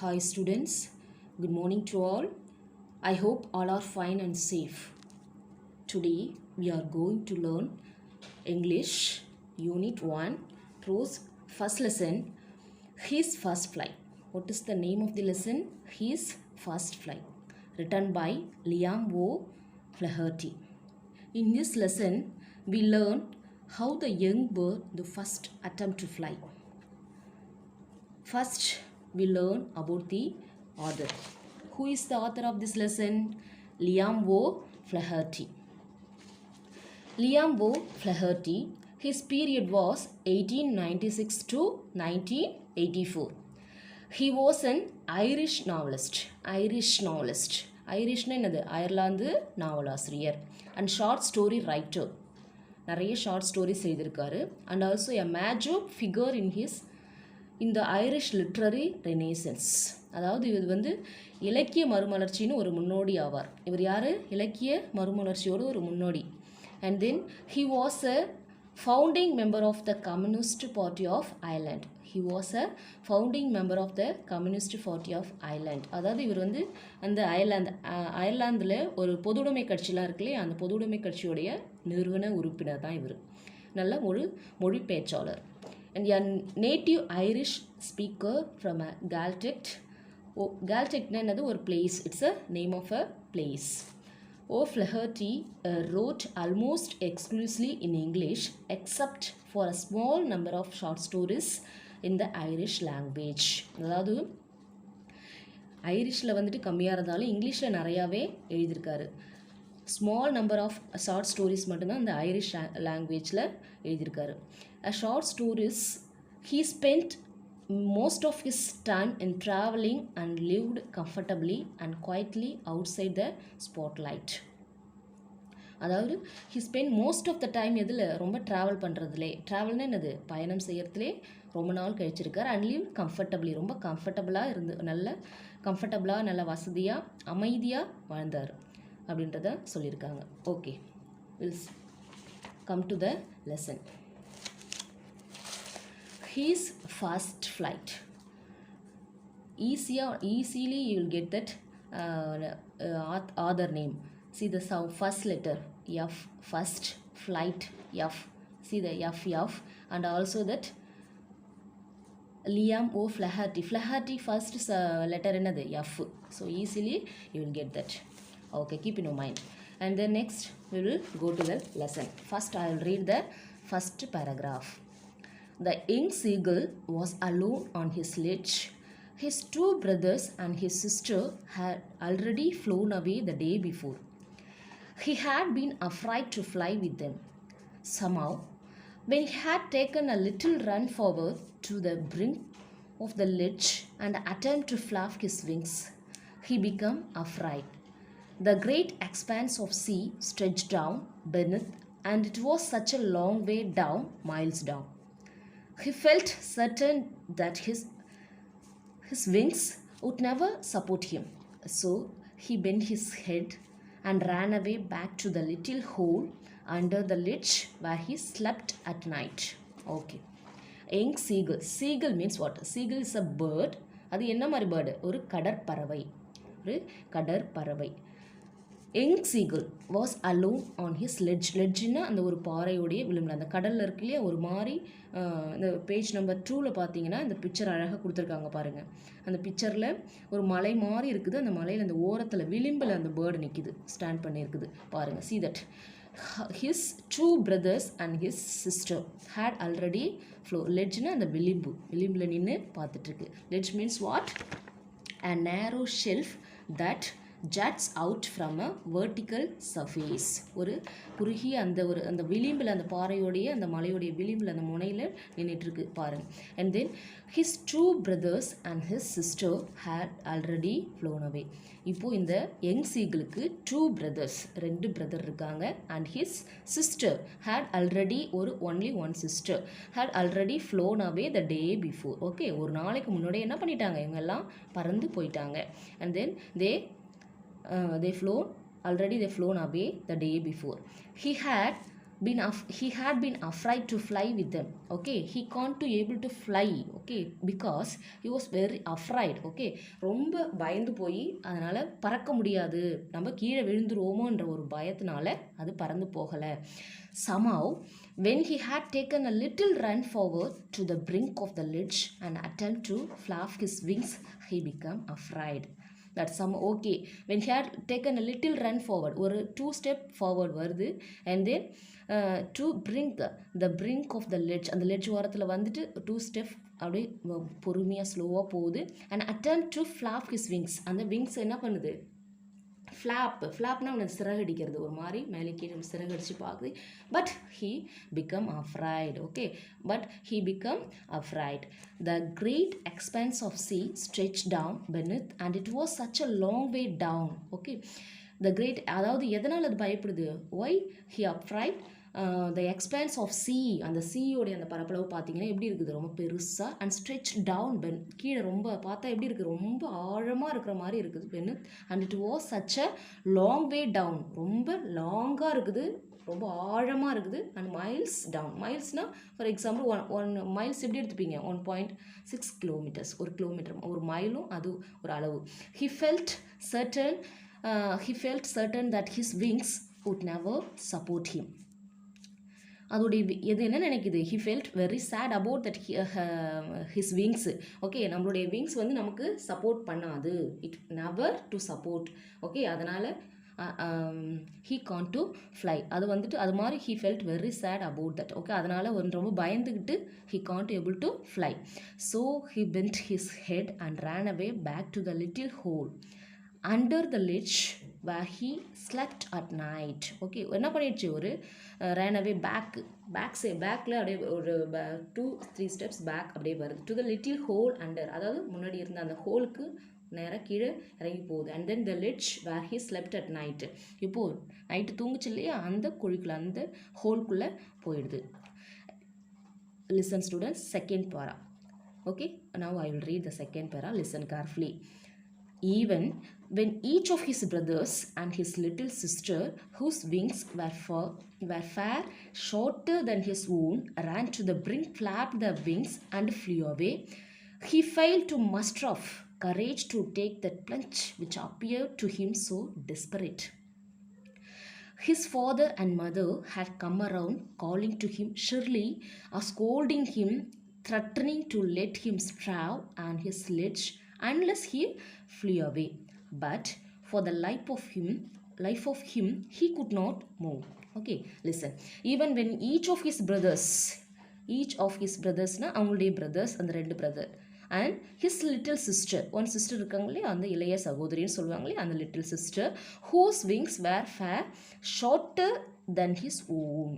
Hi students, good morning to all. I hope all are fine and safe. Today we are going to learn English Unit 1 Prose first lesson, His First Flight. What is the name of the lesson? His First Flight, written by Liam O. Flaherty. In this lesson, we learn how the young bird the first attempt to fly. First, we learn about the author. Who is the author of this lesson? Liam O. Flaherty. Liam O. Flaherty, his period was 1896 to 1984. He was an Irish novelist. ஐரிஷ்னா என்னது Ireland நாவலாசிரியர் and short story writer. நிறைய short stories செய்திருக்காரு and also a major figure in his இந்த Irish literary renaissance. அதாவது இது வந்து இலக்கிய மறுமலர்ச்சின்னு ஒரு முன்னோடி ஆவார். இவர் யார்? இலக்கிய மறுமலர்ச்சியோட ஒரு முன்னோடி. And then he was a founding member of the Communist Party of Ireland. He was a founding member of the Communist Party of Ireland. அதாவது இவர் வந்து அந்த அயர்லாந்தில் ஒரு பொதுவுடைமை கட்சிலாம் இருக்கு இல்லையா, அந்த பொதுவுடைமை கட்சியோடைய நிறுவன உறுப்பினர் தான் இவர். நல்ல ஒரு மொழி பேச்சாளர். And a native Irish speaker from a Gaeltacht. Gaeltacht is a place. It's a name of a place. O'Flaherty wrote almost exclusively in English, except for a small number of short stories in the Irish language. அதாவது ஐரிஷில் வந்துட்டு கம்மியாக இருந்தாலும் இங்கிலீஷில் நிறையாவே எழுதியிருக்காரு. Small number of short stories மட்டும்தான் இந்த Irish லாங்குவேஜில் எழுதியிருக்காரு. A short stories, he spent most of his time in traveling and lived comfortably and quietly outside the spotlight. அதாவது he spent most of the time எதில் ரொம்ப travel பண்ணுறதுலே, ட்ராவல்னா என்னது பயணம் செய்கிறதுலே ரொம்ப நாள் கழிச்சிருக்கார். அண்ட் லிவ் கம்ஃபர்டபிளி, ரொம்ப கம்ஃபர்டபுளாக இருந்து நல்ல வசதியாக அமைதியாக வாழ்ந்தார் அப்படின்றத சொல்லியிருக்காங்க. Okay, will come to the lesson. His first flight. Easily you will get that author name. See the first letter F, first, flight, F. See the F and also that Liam O. Flaherty. Flaherty first letter another F. So easily you will get that. Okay, keep in your mind. And then next we will go to the lesson. First I will read the first paragraph. The young seagull was alone on his ledge. His two brothers and his sister had already flown away the day before. He had been afraid to fly with them. Somehow, when he had taken a little run forward to the brink of the ledge and attempted to flap his wings, he became afraid. The great expanse of sea stretched down beneath, and it was such a long way down, miles down. He felt certain that his wings would never support him. So he bent his head and ran away back to the little hole under the ledge where he slept at night. Okay. Young seagull. Seagull means what? Seagull is a bird. அது என்ன மாதிரி bird? ஒரு கடற்பறவை. Young seagull was alone on his லெட்ஜ்னா அந்த ஒரு பாறையோடைய விளிம்பில், அந்த கடலில் இருக்கு இல்லையா, ஒரு மாதிரி இந்த பேஜ் நம்பர் 2ல் பார்த்தீங்கன்னா இந்த பிக்சர் அழகாக கொடுத்துருக்காங்க பாருங்கள். அந்த பிக்சரில் ஒரு மலை மாதிரி இருக்குது, அந்த மலையில் அந்த ஓரத்தில் விளிம்பில் அந்த பேர்டு நிற்கிது, ஸ்டாண்ட் பண்ணியிருக்குது பாருங்கள். see that his two brothers and his sister had already flown. லெட்ஜ்னா அந்த விளிம்பில் நின்று பார்த்துட்ருக்கு. Ledge means what? a narrow shelf that juts out from a vertical surface. ஒரு குறுகிய அந்த விளிம்பில், அந்த பாறையோடைய அந்த மலையோடைய விளிம்பில் அந்த முனையில் நின்றுட்டுருக்கு பாருங்கள். and then his two brothers and his sister had already flown away. இப்போது இந்த யங் சீகிளுக்கு 2 brothers, 2 பிரதர் இருக்காங்க, and his sister had already only one sister had already flown away the day before. Okay, ஒரு நாளைக்கு முன்னாடியே என்ன பண்ணிட்டாங்க, இவங்கெல்லாம் பறந்து போயிட்டாங்க. and then they flown away the day before. He had he had been afraid to fly with them. Okay, he can't to able to fly. Okay, because he was very afraid. Okay, ரொம்ப பயந்து போய் அதனால பறக்க முடியாது, நம்ம கீழே விழுந்துருவோமோன்ற ஒரு பயத்தினால அது பறந்து போகலை. Somehow when he had taken a little run forward to the brink of the ledge and attempt to flap his wings, he became afraid. That's some okay. When he had taken a little run forward, or 2 step forward வருது, and then to brink the brink of the ledge, அந்த ledge ஓரத்தில் வந்துட்டு 2 step அப்படியே பொறுமையாக ஸ்லோவாக போகுது. and attempt to flap his wings, அந்த wings என்ன பண்ணுது, ஃப்ளாப்னா அவனை சிறகடிக்கிறது, ஒரு மாதிரி மேலே கீழே சிறகடிச்சு பார்க்குது. But he become afraid. Okay, but he become afraid. The great expanse of sea stretched down beneath and it was such a long way down. Okay, the great, அதாவது எதனால் அது பயப்படுது, why he afraid. The expanse of sea, அந்த சீயோடைய அந்த பரப்பளவு பார்த்தீங்கன்னா எப்படி இருக்குது, ரொம்ப பெருசாக. அண்ட் ஸ்ட்ரெச் டவுன் பென், கீழே ரொம்ப பார்த்தா எப்படி இருக்குது, ரொம்ப ஆழமாக இருக்கிற மாதிரி இருக்குது பென்னு. And it was such a long way down, ரொம்ப லாங்காக இருக்குது, ரொம்ப ஆழமாக இருக்குது. அண்ட் மைல்ஸ் டவுன், மைல்ஸ்னால் ஃபார் எக்ஸாம்பிள் ஒன் மைல்ஸ் எப்படி எடுத்துப்பீங்க, 1.6 கிலோமீட்டர்ஸ், ஒரு கிலோமீட்டர், ஒரு மைலும் அது ஒரு அளவு. He felt certain that his wings would never support him. அதோடைய எது என்ன நினைக்குது, he felt very sad about that his wings. Okay, நம்மளுடைய விங்ஸ் வந்து நமக்கு சப்போர்ட் பண்ணாது, it never to support. Okay, அதனால் he can't to fly, அது வந்துட்டு அது மாதிரி he felt very sad about that. Okay, அதனால் ரொம்ப பயந்துக்கிட்டு he can't able to fly. So he bent his head and ran away back to the little hole under the ledge where he slept at night. Okay, என்ன பண்ணிடுச்சு, ஒரு ran away பேக்கில் அப்படியே ஒரு 2-3 steps back அப்படியே வருது. to the little hole under, அதாவது முன்னாடி இருந்த அந்த ஹோலுக்கு நேராக கீழே இறங்கி போகுது. and then the ledge where he slept at night, இப்போது நைட்டு தூங்குச்சு இல்லையா, அந்த குழிக்குள்ளே அந்த ஹோல்குள்ளே போயிடுது. listen students, second para. okay, now I will read the second para. listen carefully. Even when each of his brothers and his little sister, whose wings were far shorter than his own, ran to the brink, flapped their wings and flew away, he failed to muster up courage to take that plunge which appeared to him so desperate. His father and mother had come around, calling to him shrilly, scolding him, threatening to let him strafe on his sledge unless he flew away. But for the life of him, he could not move. Okay, listen. Even when each of his brothers na அவங்களுடைய brothers, அந்த 2 brother, and his little sister, one sister இருக்காங்களே, அந்த இளைய சகோதரின்னு சொல்லுவாங்களே, அந்த little sister, whose wings were far shorter than his own,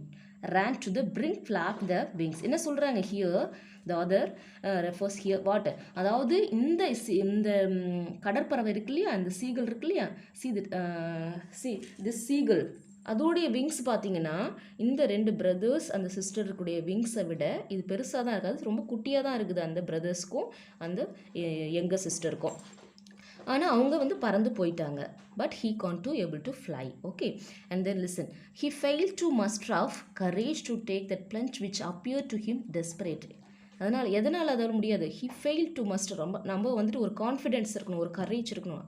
ran to the brink, flapped their wings. என்ன சொல்கிறாங்க here, the other refers here what, அதாவது இந்த கடற்பறவை இருக்கு இல்லையா, இந்த சீகல் இருக்கு இல்லையா, this seagull, அதோடைய விங்ஸ் பார்த்தீங்கன்னா இந்த 2 பிரதர்ஸ் அந்த சிஸ்டருக்குடைய விங்ஸை விட இது பெருசாக தான் இருக்காது, ரொம்ப குட்டியாக தான் இருக்குது அந்த பிரதர்ஸ்க்கும் அந்த யங்கர் சிஸ்டருக்கும். ஆனால் அவங்க வந்து பறந்து போயிட்டாங்க. But he can't to able to fly. okay, and then listen. He failed to muster up courage to take that plunge which appeared to him desperate. எதனால் அதால் முடியாது, he failed to muster. நம்ம வந்துட்டு ஒரு கான்ஃபிடென்ஸ் இருக்கணும், ஒரு courage இருக்கணும்.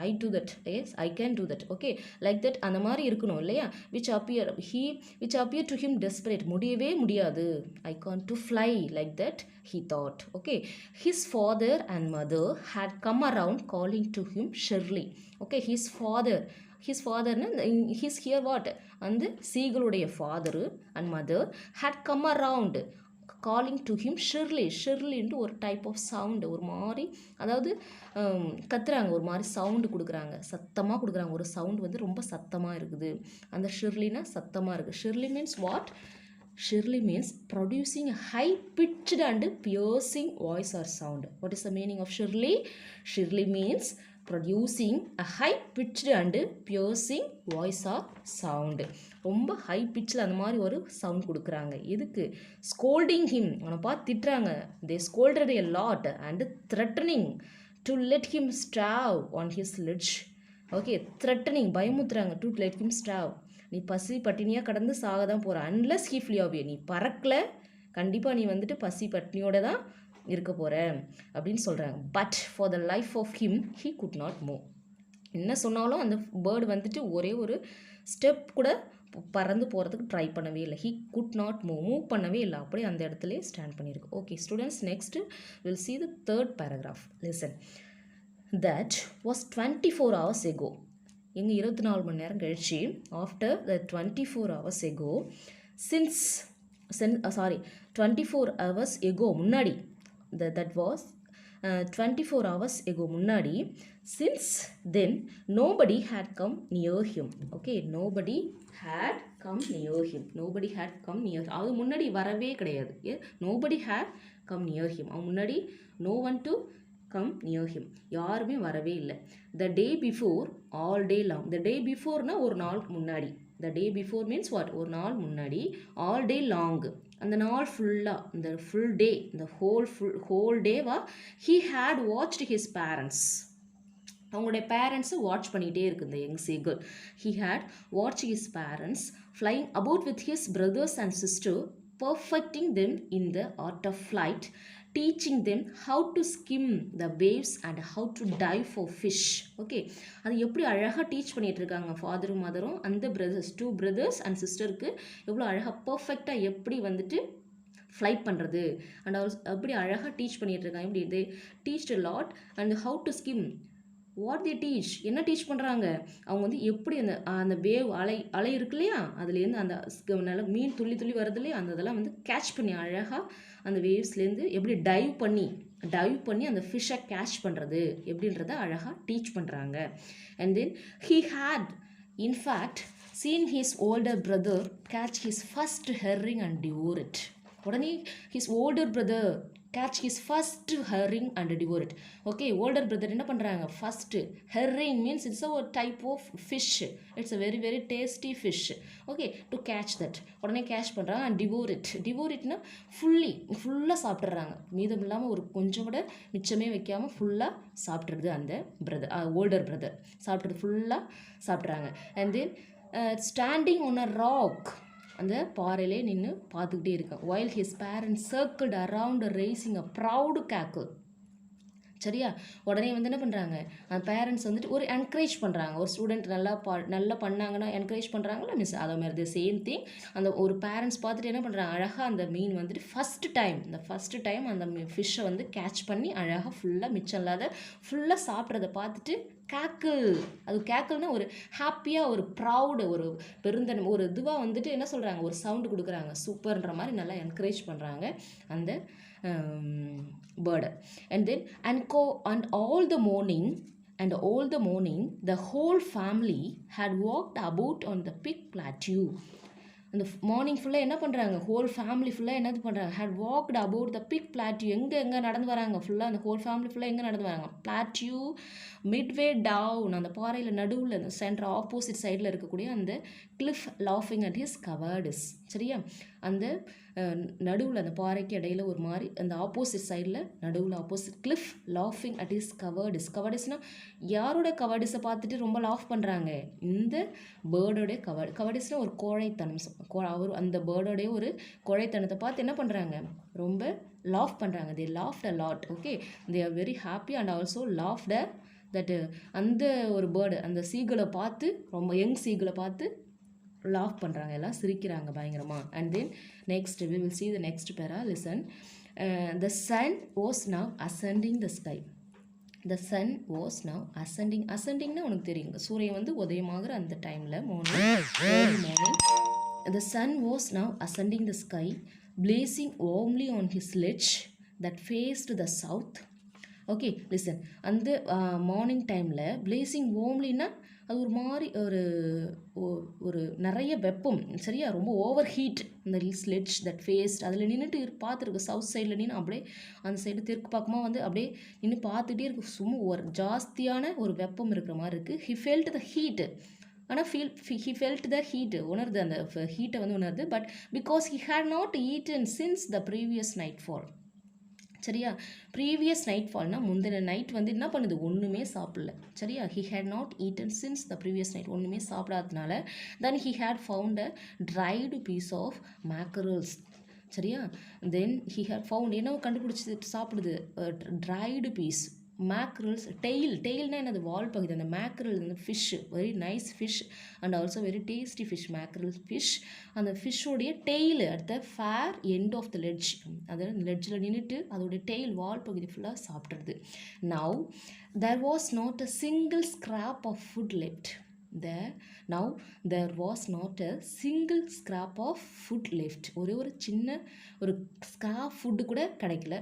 I do that, yes, I can do that. okay, like that, அந்த மாதிரி இருக்கணும் இல்லையா. which appeared to him desperate, முடியவே முடியாது. I can't to fly, like that he thought. okay, his father and mother had come around, calling to him shrilly. okay, his father his here what, அந்த சீகளுடைய father and mother had come around, calling to him shrilly. ஷிர்லின்ட்டு ஒரு type of sound, ஒரு மாதிரி அதாவது கத்துறாங்க, ஒரு மாதிரி sound கொடுக்குறாங்க, சத்தமாக கொடுக்குறாங்க, ஒரு சவுண்டு வந்து ரொம்ப சத்தமாக இருக்குது. அந்த ஷிர்லினா சத்தமாக இருக்குது. Shrill means what, shrill means producing high pitched and piercing voice or sound. What is the meaning of shrill? Shrill means producing a high pitched and piercing voice or sound. ரொம்ப high பிட்சில் அந்த மாதிரி ஒரு sound கொடுக்குறாங்க. எதுக்கு? Scolding him, அவனை பார்த்து திட்டுறாங்க. They scolded a lot and threatening to let him starve on his ledge. Okay, threatening பயமுத்துறாங்க, டு லெட் ஹிம் ஸ்டாவ் நீ பசி பட்டினியாக கடந்து சாக தான் போகிற. Unless he flee off you, நீ பறக்கல கண்டிப்பாக நீ வந்துட்டு பசி பட்டினியோட தான் இருக்க போகிற அப்படின்னு சொல்கிறாங்க. But for the life of him he could not move. என்ன சொன்னாலும் அந்த பேர்டு வந்துட்டு ஒரே ஒரு ஸ்டெப் கூட பறந்து போகிறதுக்கு ட்ரை பண்ணவே இல்லை. ஹீ குட் நாட் மூவ் பண்ணவே இல்லை, அப்படியே அந்த இடத்துல ஸ்டாண்ட் பண்ணியிருக்கு. Okay students, next will see the third paragraph. Listen. That was 24 hours ago. எங்க 24 மணி நேரம் கழிச்சு, after the 24 hours ago, since 24 hours ago முன்னாடி, that was 24 hours ago முன்னாடி, since then nobody had come near him. Okay, nobody had come near him. Nobody had come near him. அது முன்னாடி வரவே கிடையாது. nobody had come near him. அவன் முன்னாடி no one to come near him. யாருமே வரவே இல்லை. the day before, all day long. the day beforeனா ஒரு நாள் முன்னாடி. the day before means what? ஒரு நாள் முன்னாடி. all day long, அந்த நாள் ஃபுல்லாக, இந்த ஃபுல் டே, இந்த whole டேவா he had watched his parents. அவங்களுடைய பேரண்ட்ஸை வாட்ச் பண்ணிகிட்டே இருக்குது இந்த young seagull. he had watched his parents flying about with his brothers and sister, perfecting them in the art of flight, teaching them how to skim the waves and how to dive for fish. Okay, அது எப்படி அழகாக teach பண்ணிகிட்டு இருக்காங்க ஃபாதரும் மதரும், அந்த brothers, 2 brothers and sisterக்கு எவ்வளோ அழகாக பர்ஃபெக்டாக எப்படி வந்துட்டு ஃப்ளைட் பண்ணுறது அண்ட் ஆல்சோ அப்படி அழகாக டீச் பண்ணிகிட்டு இருக்காங்க. எப்படி தே teach a lot and how to skim. What the teach, என்ன டீச் பண்ணுறாங்க, அவங்க வந்து எப்படி அந்த வேவ் அலை இருக்கு இல்லையா, அதுலேருந்து அந்த நல்ல மீன் துள்ளி துள்ளி வருது இல்லையா, அந்த இதெல்லாம் வந்து கேட்ச் பண்ணி அழகாக அந்த வேவ்ஸ்லேருந்து எப்படி டைவ் பண்ணி அந்த ஃபிஷ்ஷை கேட்ச் பண்ணுறது எப்படின்றத அழகாக டீச் பண்ணுறாங்க. And then he had in fact seen his older brother catch his first herring and devour it. உடனே his older brother catch his first herring and devour it. Okay, older brother என்ன பண்ணுறாங்க, first herring means it's a type of fish, it's a very very tasty fish. Okay, to catch that, உடனே catch பண்ணுறாங்க and devour itனா ஃபுல்லாக சாப்பிட்றாங்க, மீதம் இல்லாமல் ஒரு கொஞ்சம் கூட மிச்சமே வைக்காமல் ஃபுல்லாக சாப்பிட்றது அந்த பிரதர், ஓல்டர் பிரதர் சாப்பிட்றது ஃபுல்லாக சாப்பிட்றாங்க. And then standing on a rock, அந்த பாறையிலே நின்று பார்த்துக்கிட்டே இருக்கான். while his parents circled around raising a proud cackle. சரியா, உடனே வந்து என்ன பண்ணுறாங்க, அந்த பேரண்ட்ஸ் வந்துட்டு ஒரு என்கரேஜ் பண்ணுறாங்க. ஒரு ஸ்டூடெண்ட் நல்லா பண்ணாங்கன்னா என்கரேஜ் பண்ணுறாங்களா மிஸ், அதை மாதிரி த சேம் திங். அந்த ஒரு பேரண்ட்ஸ் பார்த்துட்டு என்ன பண்ணுறாங்க, அழகாக அந்த மீன் வந்துட்டு ஃபஸ்ட்டு டைம் அந்த ஃபிஷ்ஷை வந்து கேட்ச் பண்ணி அழகாக ஃபுல்லாக மிச்சம் இல்லாத ஃபுல்லாக சாப்பிட்றத பார்த்துட்டு அது கேக்கிள்னா ஒரு ஹாப்பியாக, ஒரு ப்ரௌடு, ஒரு பெருந்தனம், ஒரு இதுவாக வந்துட்டு என்ன சொல்கிறாங்க, ஒரு சவுண்டு கொடுக்குறாங்க, சூப்பர்ன்ற மாதிரி நல்லா என்கரேஜ் பண்ணுறாங்க அந்த பேர்டை. And then and all the morning the whole family had walked about on the big plateau. அந்த மார்னிங் ஃபுல்லாக என்ன பண்ணுறாங்க, ஹோல் ஃபேமிலி ஃபுல்லாக என்னது பண்ணுறாங்க, had walked about the big plateau. எங்கே நடந்து வராங்க ஃபுல்லாக, அந்த ஹோல் ஃபேமிலி ஃபுல்லாக எங்கே நடந்து வராங்க, பிளாட்யூ மிட்வே டவுன், அந்த பாறையில் நடுவில் அந்த சென்டர் ஆப்போசிட் சைடில் இருக்கக்கூடிய அந்த கிளிஃப் லாஃபிங் அட் ஹிஸ் கவர்டிஸ். சரியா, அந்த நடுவில் அந்த பாறைக்கு இடையில ஒரு மாதிரி அந்த ஆப்போசிட் சைடில் நடுவில் ஆப்போசிட் கிளிஃப் லாஃபிங் அட் ஹிஸ் கவர்டிஸ்னால் யாரோட கவர்டிஸை பார்த்துட்டு ரொம்ப லாஃப் பண்ணுறாங்க, இந்த பேர்டோடைய கவர்டிஸ்னால் ஒரு கோழைத்தனம், அவர் அந்த பேர்டோடைய ஒரு கோழைத்தனத்தை பார்த்து என்ன பண்ணுறாங்க, ரொம்ப லாஃப் பண்ணுறாங்க. தே loft a lot. Okay, they are very happy and also loft that அந்த ஒரு பேர்டு, அந்த சீகளை பார்த்து, ரொம்ப யங் சீகளை பார்த்து லாஃப் பண்ணுறாங்க, எல்லாம் சிரிக்கிறாங்க பயங்கரமாக. And then next we will see the next para. Listen. The sun was now ascending the sky. The sun was now ascendingனா உனக்கு தெரியுங்க, சூரியன் வந்து உதயமாகிற அந்த டைமில் morning. The sun was now ascending the sky, blazing warmly on his ledge that faced the south. Okay listen, அந்த morning டைமில் placing வார்ம்லின்னா அது ஒரு மாதிரி ஒரு நிறைய வெப்பம், சரியா, ரொம்ப ஓவர் ஹீட். அந்த ஸ்லெட்ஜ் தட் ஃபேஸ்ட் அதில் நின்றுட்டு பார்த்துருக்கு, சவுத் சைடில் நின்று அப்படியே அந்த சைடு தெற்கு பக்கமாக வந்து அப்படியே நின்று பார்த்துட்டே இருக்கு, சும்மா ஒரு ஜாஸ்தியான ஒரு வெப்பம் இருக்கிற மாதிரி இருக்குது. ஹி ஃபெல்ட் த ஹீட், ஆனால் ஹி ஃபெல்ட் த ஹீட், உணருது அந்த ஹீட்டை வந்து உணருது. But because he had not eaten since the previous nightfall. சரியா? ப்ரீவியஸ் நைட் ஃபால்னா முந்தின நைட் வந்து என்ன பண்ணுது, ஒன்றுமே சாப்பிடல. சரியா? He had not eaten since the previous night, ஒன்றுமே சாப்பிடாததுனால then he had found a dried piece of mackerels. சரியா? தென் ஹி ஹேட் ஃபவுண்ட், என்ன கண்டுபிடிச்சி சாப்பிடுது, ட்ரைடு பீஸ் மேக்ரல்ஸ். டெயில்னா என்னது, வால் பகுதி. அந்த மேக்ரல் வந்து fish, very nice fish and also very tasty fish, mackerel fish. அந்த ஃபிஷ்ஷோடைய tail at the far end of the ledge, அதாவது லெட்ஜில் நின்றுட்டு அதோடைய டெய்ல், வால் பகுதி ஃபுல்லாக சாப்பிட்றது. Now there was not a single scrap of food left. There was not a single scrap of food left. ஒரு சின்ன ஒரு ஸ்க்ராப் ஃபுட்டு கூட கிடைக்கல,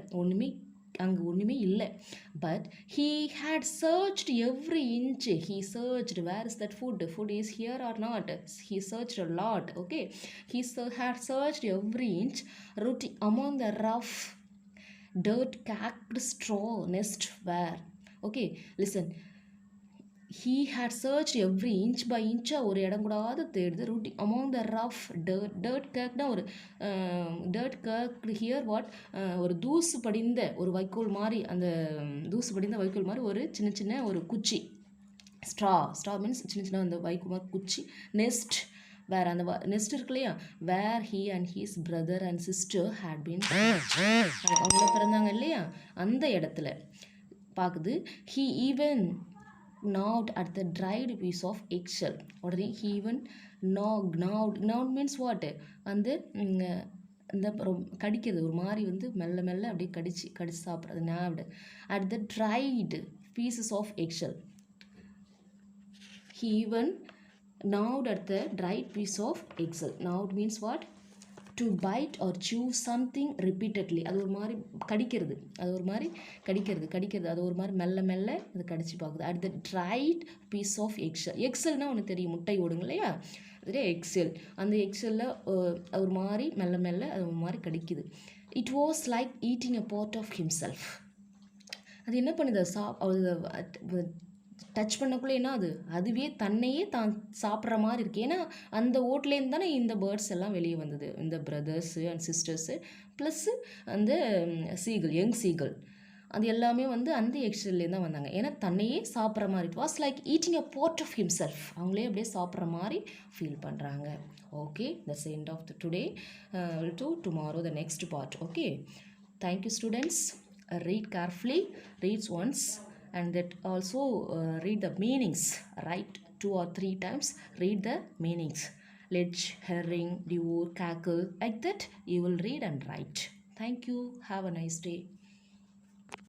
அங்கே ஒன்றுமே இல்லை. But he had searched every inch. He searched, where is that food is here or not. He searched a lot. Okay, he had searched every inch, rooting among the rough dirt caked straw nest where. Okay, listen, he had searched every inch by inch. ஒரு இடம் கூடாது தேடுது. rooting among the rough dirt caked, ஒரு dirt caked here what, ஒரு தூசு படிந்த ஒரு வைக்கோல் மாதிரி, அந்த தூசு படிந்த வைக்கோல் மாதிரி ஒரு சின்ன ஒரு குச்சி, straw மீன்ஸ் சின்ன அந்த வைக்கோல் மாதிரி குச்சி. நெஸ்ட், வேற அந்த நெஸ்ட் இருக்கு இல்லையா, வேர் he and his brother and sister had been, அவங்க பிறந்தாங்க இல்லையா, அந்த இடத்துல பார்க்குது. he even gnawed at the dried piece of eggshell. உடனே he even gnawed means what, அந்த கடிக்கிறது, ஒரு மாதிரி வந்து மெல்ல அப்படியே கடிச்சு சாப்பிட்றது, gnawed at the dried pieces of eggshell. He even gnawed at the dried piece of eggshell. Gnawed means what, to bite or chew something repeatedly. அது ஒரு மாதிரி கடிக்கிறது, அது ஒரு மாதிரி மெல்ல அது கடிச்சு பார்க்குது. at the dried piece of eggshell. எக்ஸெல்னால் ஒன்று தெரியும், முட்டை ஓடுங்க இல்லையா, அதே எக்ஸெல். அந்த எக்ஸெல்ல ஒரு மாதிரி மெல்ல அது ஒரு மாதிரி கடிக்குது. it was like eating a part of himself. அது என்ன பண்ணுது, டச் பண்ணக்குள்ளே என்ன அதுவே தன்னையே தான் சாப்பிட்ற மாதிரி இருக்குது. ஏன்னா அந்த ஓட்லேருந்து தானே இந்த பேர்ட்ஸ் எல்லாம் வெளியே வந்தது, இந்த பிரதர்ஸு அண்ட் சிஸ்டர்ஸு ப்ளஸ்ஸு அந்த சீகல், யங் சீகல், அது எல்லாமே வந்து அந்த எக்ஸ்ட்ரல்லேருந்து தான் வந்தாங்க. ஏன்னா தன்னையே சாப்பிட்ற மாதிரி, it was like eating a part of himself. அவங்களே அப்படியே சாப்பிட்ற மாதிரி ஃபீல் பண்ணுறாங்க. Okay, that's end of the today. To tomorrow the next part. Okay, thank you students. read carefully, reads once, and that also read the meanings. Write 2 or 3 times, read the meanings. Ledge, herring, deer, cackle, like that you will read and write. Thank you. Have a nice day.